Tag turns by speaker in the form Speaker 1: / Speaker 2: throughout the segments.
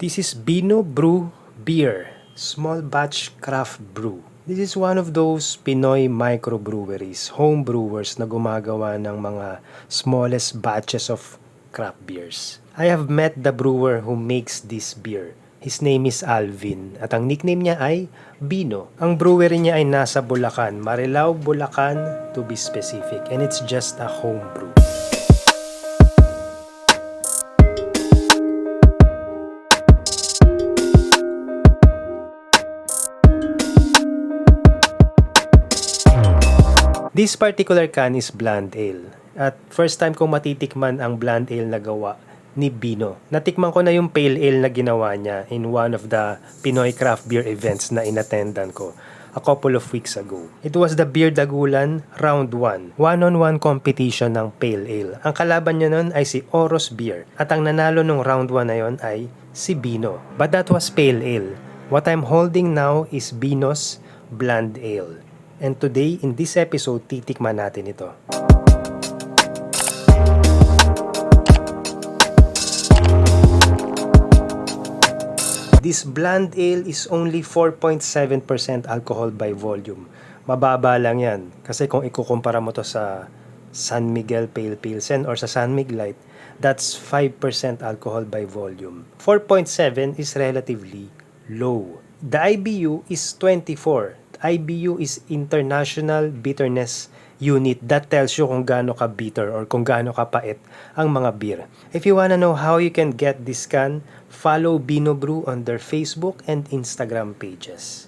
Speaker 1: This is Bino Brew Beer, small batch craft brew. This is one of those Pinoy microbreweries, home brewers na gumagawa ng mga smallest batches of craft beers. I have met the brewer who makes this beer. His name is Alvin at ang nickname niya ay Bino. Ang brewery niya ay nasa Bulacan, Marilao, Bulacan to be specific, and it's just a home brew. This particular can is blonde ale. At first time kong matitikman ang blonde ale na gawa ni Bino. Natikman ko na yung pale ale na ginawa niya in one of the Pinoy craft beer events na inattendan ko a couple of weeks ago. It was the Beer Dagulan Round 1. One-on-one competition ng pale ale. Ang kalaban niya nun ay si Oros Beer. At ang nanalo nung round 1 na yon ay si Bino. But that was pale ale. What I'm holding now is Bino's blonde ale. And today, in this episode, titikman natin ito. This blonde ale is only 4.7% alcohol by volume. Mababa lang yan. Kasi kung ikukumpara mo to sa San Miguel Pale Pilsen or sa San Mig Light, that's 5% alcohol by volume. 4.7 is relatively low. The IBU is 24. IBU is International Bitterness Unit. That tells you kung gaano ka bitter or kung gaano ka pait ang mga beer. If you wanna know how you can get this can, follow Bino Brew on their Facebook and Instagram pages.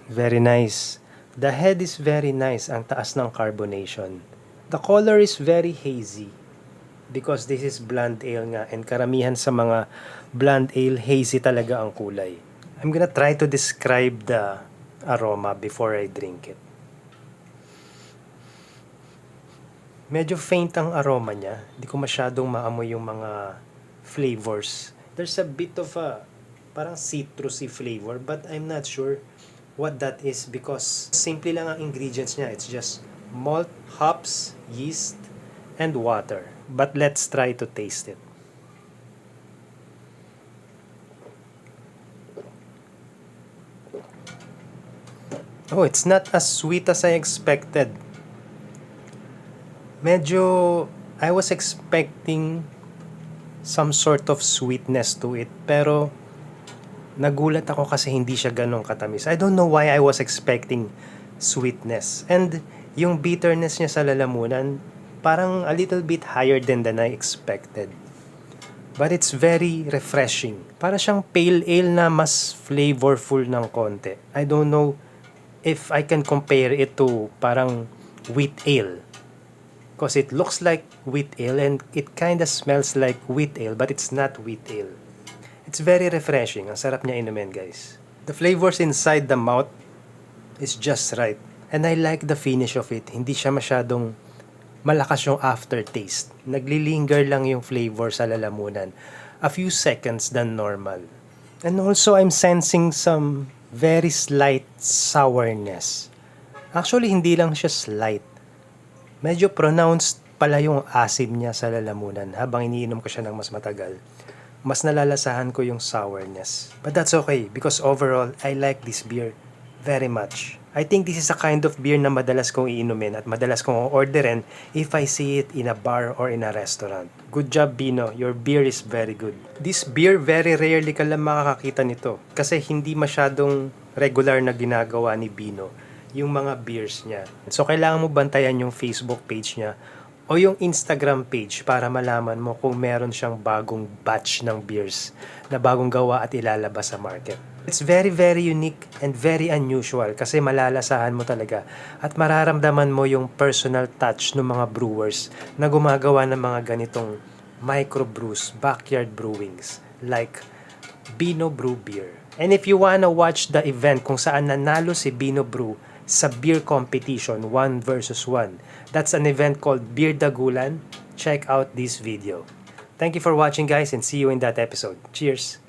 Speaker 1: Very nice. The head is very nice, ang taas ng carbonation. The color is very hazy because this is blonde ale nga, and karamihan sa mga blonde ale, hazy talaga ang kulay. I'm gonna try to describe the aroma before I drink it. Medyo faint ang aroma niya. Hindi ko masyadong maamoy yung mga flavors. There's a bit of a parang citrusy flavor, but I'm not sure what that is because simple lang ang ingredients niya. It's just malt, hops, yeast, and water. But let's try to taste it. Oh, it's not as sweet as I expected. I was expecting some sort of sweetness to it, pero nagulat ako kasi hindi siya ganong katamis. I don't know why I was expecting sweetness. And yung bitterness niya sa lalamunan, parang a little bit higher than I expected. But it's very refreshing. Para siyang pale ale na mas flavorful ng konti. I don't know if I can compare it to parang wheat ale. Because it looks like wheat ale and it kinda smells like wheat ale, but it's not wheat ale. It's very refreshing. Ang sarap niya inumin, guys. The flavors inside the mouth is just right. And I like the finish of it. Hindi siya masyadong malakas yung aftertaste. Naglilinger lang yung flavor sa lalamunan. A few seconds than normal. And also, I'm sensing some very slight sourness. Actually, hindi lang siya slight. Medyo pronounced pala yung asim niya sa lalamunan habang iniinom ko siya ng mas matagal. Mas nalalasahan ko yung sourness. But that's okay because overall, I like this beer very much. I think this is a kind of beer na madalas kong iinumin at madalas kong orderin if I see it in a bar or in a restaurant. Good job, Bino. Your beer is very good. This beer, very rarely ka lang makakakita nito kasi hindi masyadong regular na ginagawa ni Bino yung mga beers niya. So, kailangan mo bantayan yung Facebook page niya o yung Instagram page para malaman mo kung meron siyang bagong batch ng beers na bagong gawa at ilalabas sa market. It's very, very unique and very unusual kasi malalasahan mo talaga at mararamdaman mo yung personal touch ng mga brewers na gumagawa ng mga ganitong microbrews, backyard brewings like Bino Brew Beer. And if you wanna watch the event kung saan nanalo si Bino Brew sa beer competition 1 versus 1, that's an event called Beer Dagulan. Check out this video. Thank you for watching, guys, and see you in that episode. Cheers!